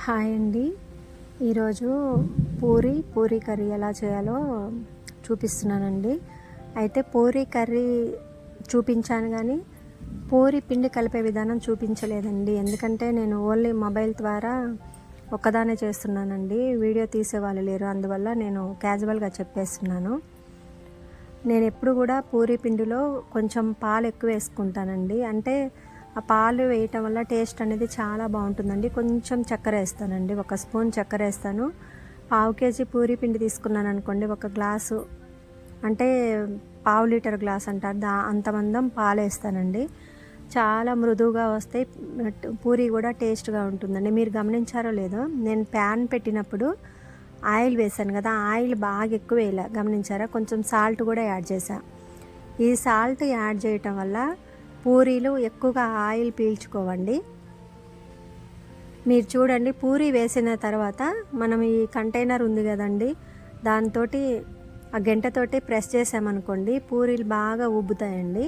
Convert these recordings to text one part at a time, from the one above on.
Hi అండి. ఈరోజు Puri curry ఎలా చేయాలో చూపిస్తున్నానండి. అయితే పూరీ కర్రీ చూపించాను కానీ పూరీ పిండి కలిపే విధానం చూపించలేదండి. ఎందుకంటే నేను ఓన్లీ మొబైల్ ద్వారా ఒక్కదానే చేస్తున్నానండి. వీడియో తీసేవాళ్ళు లేరు. అందువల్ల నేను క్యాజువల్గా చెప్పేస్తున్నాను. నేను ఎప్పుడు కూడా పూరీ పిండిలో కొంచెం పాలు ఎక్కువ వేసుకుంటానండి. అంటే ఆ పాలు వేయటం వల్ల టేస్ట్ అనేది చాలా బాగుంటుందండి. కొంచెం చక్కెర వేస్తానండి, 1 స్పూన్ చక్కెర వేస్తాను. పావు కేజీ పూరీ పిండి తీసుకున్నాను అనుకోండి, 1 గ్లాసు అంటే పావు లీటర్ గ్లాస్ అంటారు అంత మందం పాలు వేస్తానండి. చాలా మృదువుగా వస్తాయి, పూరీ కూడా టేస్ట్గా ఉంటుందండి. మీరు గమనించారో లేదో, నేను ప్యాన్ పెట్టినప్పుడు ఆయిల్ వేసాను కదా, ఆయిల్ బాగా ఎక్కువ వేయాలి, గమనించారా? కొంచెం సాల్ట్ కూడా యాడ్ చేసా. ఈ సాల్ట్ యాడ్ చేయటం వల్ల పూరీలు ఎక్కువగా ఆయిల్ పీల్చుకోవండి. మీరు చూడండి, పూరీ వేసిన తర్వాత మనం ఈ కంటైనర్ ఉంది కదండి, దాంతో ఆ గంటతోటి ప్రెస్ చేసామనుకోండి, పూరీలు బాగా ఉబ్బుతాయండి.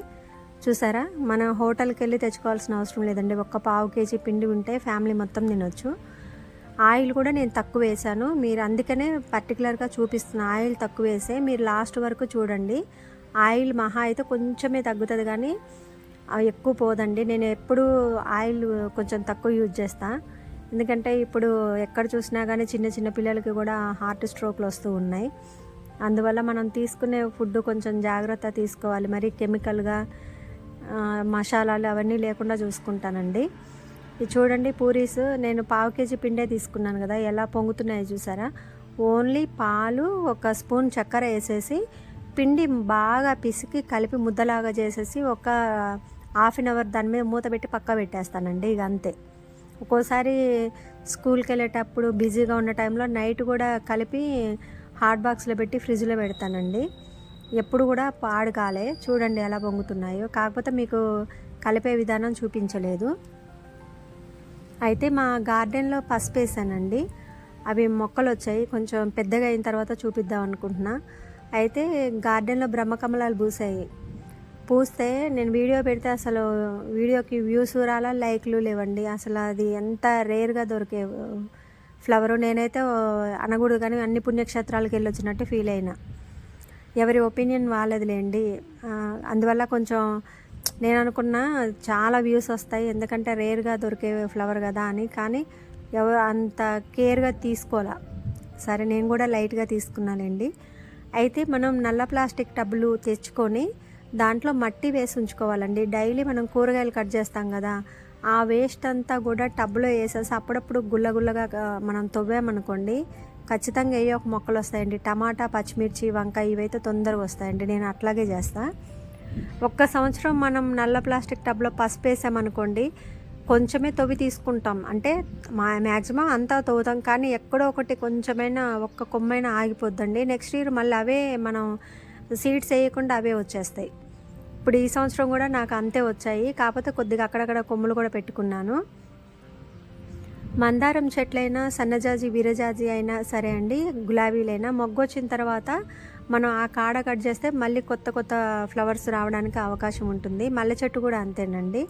చూసారా? మనం హోటల్కి వెళ్ళి తెచ్చుకోవాల్సిన అవసరం లేదండి. 1 పావు కేజీ పిండి ఉంటే ఫ్యామిలీ మొత్తం తినొచ్చు. ఆయిల్ కూడా నేను తక్కువ వేసాను. మీరు అందుకనే పర్టికులర్గా చూపిస్తున్న, ఆయిల్ తక్కువ వేసే మీరు లాస్ట్ వరకు చూడండి. ఆయిల్ మహా అయితే కొంచెమే తగ్గుతుంది కానీ ఎక్కువ పోదండి. నేను ఎప్పుడు ఆయిల్ కొంచెం తక్కువ యూజ్ చేస్తా. ఎందుకంటే ఇప్పుడు ఎక్కడ చూసినా కానీ చిన్న చిన్న పిల్లలకి కూడా హార్ట్ స్ట్రోక్లు వస్తూ ఉన్నాయి. అందువల్ల మనం తీసుకునే ఫుడ్ కొంచెం జాగ్రత్త తీసుకోవాలి. మరి కెమికల్గా మసాలాలు అవన్నీ లేకుండా చూసుకుంటానండి. ఇది చూడండి, పూరీస్ నేను పావు కేజీ పిండే తీసుకున్నాను కదా, ఎలా పొంగుతున్నాయో చూసారా? ఓన్లీ పాలు 1 స్పూన్ చక్కెర వేసేసి పిండి బాగా పిసికి కలిపి ముద్దలాగా చేసేసి ఒక హాఫ్ అన్ అవర్ దాని మీద మూత పెట్టి పక్క పెట్టేస్తానండి. ఇక అంతే. ఒక్కోసారి స్కూల్కి వెళ్ళేటప్పుడు బిజీగా ఉన్న టైంలో నైట్ కూడా కలిపి హాట్ బాక్స్లో పెట్టి ఫ్రిడ్జ్లో పెడతానండి. ఎప్పుడు కూడా పాడు కాలే. చూడండి ఎలా పొంగుతున్నాయో. కాకపోతే మీకు కలిపే విధానం చూపించలేదు. అయితే మా గార్డెన్లో పసుపు వేసానండి. అవి మొక్కలు వచ్చాయి, కొంచెం పెద్దగా అయిన తర్వాత చూపిద్దాం అనుకుంటున్నా. అయితే గార్డెన్లో బ్రహ్మకమలాలు పూస్తే నేను వీడియో పెడితే అసలు వీడియోకి వ్యూస్ రాలా, లైక్లు లేవండి. అసలు అది ఎంత రేర్గా దొరికే ఫ్లవరు. నేనైతే అనకూడదు కానీ అన్ని పుణ్యక్షేత్రాలకు వెళ్ళొచ్చినట్టు ఫీల్ అయినా. ఎవరి ఒపీనియన్ వాళ్ళదిలేండి. అందువల్ల కొంచెం నేను అనుకున్నా చాలా వ్యూస్ వస్తాయి, ఎందుకంటే రేర్గా దొరికే ఫ్లవర్ కదా అని. కానీ ఎవరు అంత కేర్గా తీసుకోవాలా. సరే, నేను కూడా లైట్గా తీసుకున్నానండి. అయితే మనం నల్ల ప్లాస్టిక్ టబ్బులు తెచ్చుకొని దాంట్లో మట్టి వేసి ఉంచుకోవాలండి. డైలీ మనం కూరగాయలు కట్ చేస్తాం కదా, ఆ వేస్ట్ అంతా కూడా టబ్లో వేసేసి అప్పుడప్పుడు గుల్లగా మనం తవ్వామనుకోండి, ఖచ్చితంగా ఏ ఒక మొక్కలు వస్తాయండి. టమాటా, పచ్చిమిర్చి, వంకాయ ఇవైతే తొందరగా వస్తాయండి. నేను అట్లాగే చేస్తాను. 1 సంవత్సరం మనం నల్ల ప్లాస్టిక్ టబ్లో పసుపు వేసామనుకోండి, కొంచెమే తవ్వి తీసుకుంటాం. అంటే మ్యాక్సిమం అంతా తవ్వుతాం, కానీ ఎక్కడో ఒకటి కొంచెమైనా 1 కొమ్మైనా ఆగిపోద్దండి. నెక్స్ట్ ఇయర్ మళ్ళీ అవే మనం సీడ్స్ వేయకుండా అవే వచ్చేస్తాయి. ఇప్పుడు ఈ సంవత్సరం కూడా నాకు అంతే వచ్చాయి. కాకపోతే కొద్దిగా అక్కడక్కడ కొమ్ములు కూడా పెట్టుకున్నాను. మందారం చెట్లైనా, సన్నజాజి, విరజాజి అయినా సరే అండి, గులాబీలైనా మొగ్గు వచ్చిన తర్వాత మనం ఆ కాడ కట్ చేస్తే మళ్ళీ కొత్త ఫ్లవర్స్ రావడానికి అవకాశం ఉంటుంది. మల్లె చెట్టు కూడా అంతేనండి.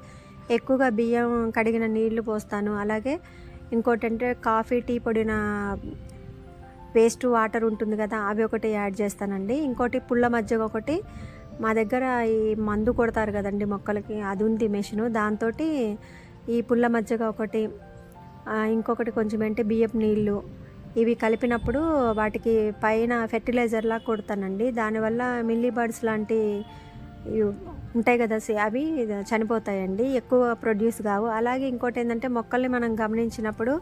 ఎక్కువగా బియ్యం కడిగిన నీళ్లు పోస్తాను. అలాగే ఇంకోటి అంటే కాఫీ, టీ పొడిన వేస్ట్ వాటర్ ఉంటుంది కదా, అవి ఒకటి యాడ్ చేస్తానండి. ఇంకోటి పుల్ల మజ్జిగ ఒకటి, మా దగ్గర ఈ మందు కొడతారు కదండి మొక్కలకి, అది ఉంది మెషిను. దాంతో ఈ పుల్ల మజ్జిగ ఒకటి, ఇంకొకటి కొంచెం అంటే బియ్యపు నీళ్ళు, ఇవి కలిపినప్పుడు వాటికి పైన ఫెర్టిలైజర్లా కొడతానండి. దానివల్ల మిల్లీ బర్డ్స్ లాంటి ఉంటాయి కదా, అవి చనిపోతాయండి, ఎక్కువ ప్రొడ్యూస్ కావు. అలాగే ఇంకోటి ఏంటంటే, మొక్కల్ని మనం గమనించినప్పుడు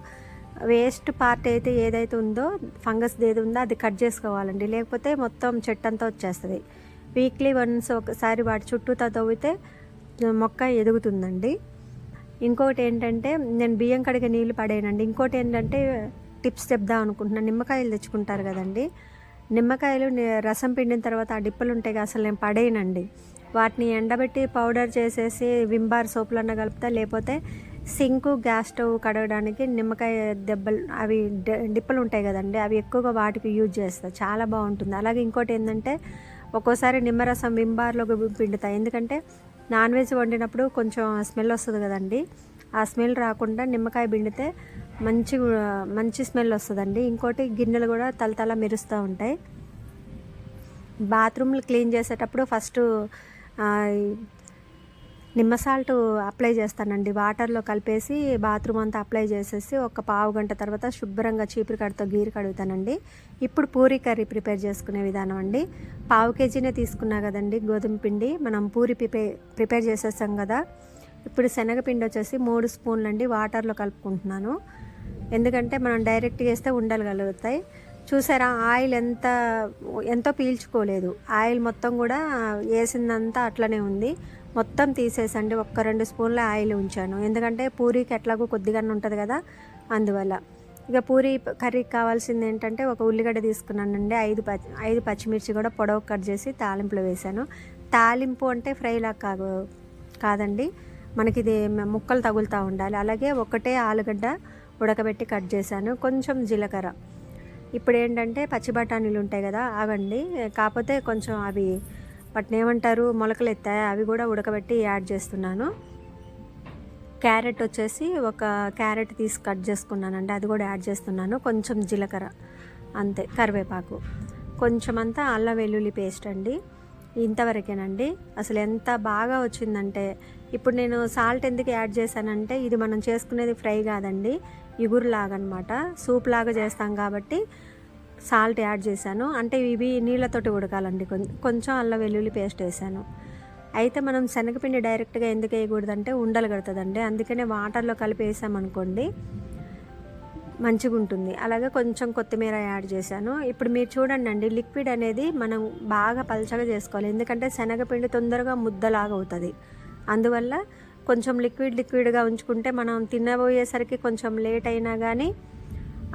వేస్ట్ పార్ట్ అయితే ఏదైతే ఉందో, ఫంగస్ ఏది ఉందో అది కట్ చేసుకోవాలండి. లేకపోతే మొత్తం చెట్టు అంతా వచ్చేస్తుంది. వీక్లీ వన్స్ ఒకసారి వాటి చుట్టూ తవ్వితే మొక్క ఎదుగుతుందండి. ఇంకోటి ఏంటంటే, నేను బియ్యం కడిగే నీళ్ళు పడేయనండి. ఇంకోటి ఏంటంటే టిప్స్ చెప్దాం అనుకుంటున్నాను. నిమ్మకాయలు తెచ్చుకుంటారు కదండి, నిమ్మకాయలు రసం పిండిన తర్వాత ఆ డిప్పలు ఉంటాయి కదా, అసలు నేను పడేయనండి. వాటిని ఎండబెట్టి పౌడర్ చేసేసి విమ్ బార్ సోపులన్నా కలుపుతా. లేకపోతే సింకు, గ్యాస్ స్టవ్ కడగడానికి నిమ్మకాయ దెబ్బలు, అవి డిప్పలు ఉంటాయి కదండి, అవి ఎక్కువగా వాటికి యూజ్ చేస్తాను. చాలా బాగుంటుంది. అలాగే ఇంకోటి ఏంటంటే, ఒక్కోసారి నిమ్మరసం విమ్ బార్లోకి పిండుతా. ఎందుకంటే నాన్ వెజ్ వండినప్పుడు కొంచెం స్మెల్ వస్తుంది కదండి, ఆ స్మెల్ రాకుండా నిమ్మకాయ పిండితే మంచి స్మెల్ వస్తుందండి. ఇంకోటి గిన్నెలు కూడా తలతల మెరుస్తూ ఉంటాయి. బాత్రూమ్లు క్లీన్ చేసేటప్పుడు ఫస్ట్ నిమ్మ సాల్ట్ అప్లై చేస్తానండి. వాటర్లో కలిపేసి బాత్రూమ్ అంతా అప్లై చేసేసి ఒక పావు గంట తర్వాత శుభ్రంగా చీపురు కడుతో గీరు కడుగుతానండి. ఇప్పుడు పూరీ కర్రీ ప్రిపేర్ చేసుకునే విధానం అండి. పావు కేజీనే తీసుకున్నా కదండి గోధుమ పిండి. మనం పూరి ప్రిపేర్ చేసేసాం కదా. ఇప్పుడు శనగపిండి వచ్చేసి 3 స్పూన్లు అండి వాటర్లో కలుపుకుంటున్నాను. ఎందుకంటే మనం డైరెక్ట్గా వేస్తే ఉండలుగలుగుతాయి. చూసారా ఆయిల్ ఎంతో పీల్చుకోలేదు. ఆయిల్ మొత్తం కూడా వేసిందంతా అట్లనే ఉంది. మొత్తం తీసేసండి. 1-2 స్పూన్ల ఆయిల్ ఉంచాను. ఎందుకంటే పూరీకి ఎట్లాగో కొద్దిగానే ఉంటుంది కదా, అందువల్ల. ఇక పూరీ కర్రీకి కావాల్సింది ఏంటంటే ఒక ఉల్లిగడ్డ తీసుకున్నానండి. 5 పచ్చిమిర్చి కూడా పొడవు కట్ చేసి తాలింపులో వేసాను. తాలింపు అంటే ఫ్రైలా కాదండి, మనకి ఇది ముక్కలు తగులుతూ ఉండాలి. అలాగే ఒకటే ఆలుగడ్డ ఉడకబెట్టి కట్ చేశాను. కొంచెం జీలకర్ర. ఇప్పుడు ఏంటంటే పచ్చి బఠానీలు ఉంటాయి కదా అవండి, కాకపోతే కొంచెం అవి వాటిని ఏమంటారు మొలకలు ఎత్తాయి, అవి కూడా ఉడకబెట్టి యాడ్ చేస్తున్నాను. క్యారెట్ వచ్చేసి ఒక క్యారెట్ తీసి కట్ చేసుకున్నానండి, అది కూడా యాడ్ చేస్తున్నాను. కొంచెం జీలకర్ర అంతే, కరివేపాకు, కొంచెం అంతా అల్లం వెల్లుల్లి పేస్ట్ అండి. ఇంతవరకేనండి. అసలు ఎంత బాగా వచ్చిందంటే, ఇప్పుడు నేను సాల్ట్ ఎందుకు యాడ్ చేశానంటే ఇది మనం చేసుకునేది ఫ్రై కాదండి, ఇగురులాగా అనమాట, సూప్ లాగా చేస్తాం కాబట్టి సాల్ట్ యాడ్ చేశాను. అంటే ఇవి నీళ్ళతోటి ఉడకాలండి. కొంచెం అల్లం వెల్లుల్లి పేస్ట్ వేసాను. అయితే మనం శనగపిండి డైరెక్ట్గా ఎందుకు వేయకూడదంటే ఉండలు కడుతుందండి, అందుకనే వాటర్లో కలిపి వేసామనుకోండి మంచిగా ఉంటుంది. అలాగే కొంచెం కొత్తిమీర యాడ్ చేశాను. ఇప్పుడు మీరు చూడండి అండి, లిక్విడ్ అనేది మనం బాగా పలచగా చేసుకోవాలి. ఎందుకంటే శనగపిండి తొందరగా ముద్దలాగా అవుతుంది. అందువల్ల కొంచెం లిక్విడ్గా ఉంచుకుంటే మనం తినబోయేసరికి కొంచెం లేట్ అయినా కానీ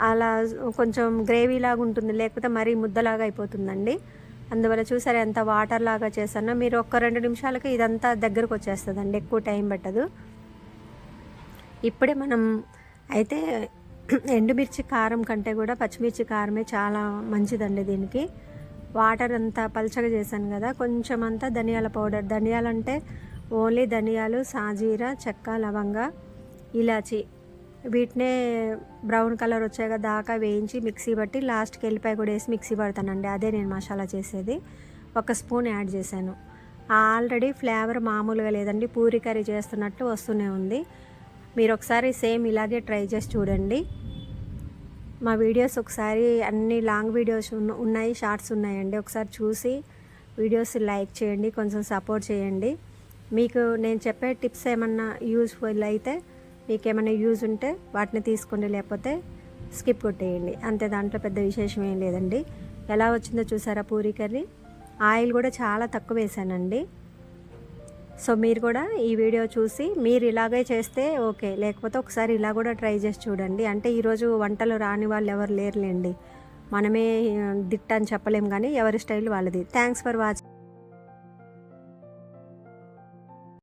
అలా కొంచెం గ్రేవీ లాగా ఉంటుంది, లేకపోతే మరీ ముద్దలాగా అయిపోతుందండి. అందువల్ల చూసారా ఎంత వాటర్ లాగా చేశానో. మీరు 1-2 నిమిషాలకి ఇదంతా దగ్గరకు వచ్చేస్తుందండి, ఎక్కువ టైం పట్టదు. ఇప్పుడే మనం అయితే ఎండుమిర్చి కారం కంటే కూడా పచ్చిమిర్చి కారమే చాలా మంచిదండి దీనికి. వాటర్ అంతా పలచగా చేశాను కదా, కొంచెం అంతా ధనియాల పౌడర్. ధనియాలంటే ఓన్లీ ధనియాలు, సాజీరా, చెక్క, లవంగ, ఇలాచి, వీటినే బ్రౌన్ కలర్ వచ్చాక దాకా వేయించి మిక్సీ పట్టి లాస్ట్కి ఎల్లిపాయ కూడా వేసి మిక్సీ పడతానండి. అదే నేను మసాలా చేసేది. 1 స్పూన్ యాడ్ చేశాను. ఆల్రెడీ ఫ్లేవర్ మామూలుగా లేదండి, పూరీ కర్రీ చేస్తున్నట్టు వస్తూనే ఉంది. మీరు ఒకసారి సేమ్ ఇలాగే ట్రై చేసి చూడండి. మా వీడియోస్ ఒకసారి అన్ని లాంగ్ వీడియోస్ ఉన్నాయి, షార్ట్స్ ఉన్నాయండి. ఒకసారి చూసి వీడియోస్ లైక్ చేయండి, కొంచెం సపోర్ట్ చేయండి. మీకు నేను చెప్పే టిప్స్ ఏమన్నా యూజ్ఫుల్ అయితే, మీకు ఏమైనా యూజ్ ఉంటే వాటిని తీసుకోండి, లేకపోతే స్కిప్ కొట్టేయండి అంతే. దాంట్లో పెద్ద విశేషం ఏం లేదండి. ఎలా వచ్చిందో చూసారా పూరీ కర్రీ. ఆయిల్ కూడా చాలా తక్కువ వేసానండి. సో మీరు కూడా ఈ వీడియో చూసి మీరు ఇలాగే చేస్తే ఓకే, లేకపోతే ఒకసారి ఇలా కూడా ట్రై చేసి చూడండి. అంటే ఈరోజు వంటలు రాని వాళ్ళు ఎవరు లేరులేండి, మనమే దిట్ట అని చెప్పలేం, కానీ ఎవరి స్టైల్ వాళ్ళది. Thanks for watching.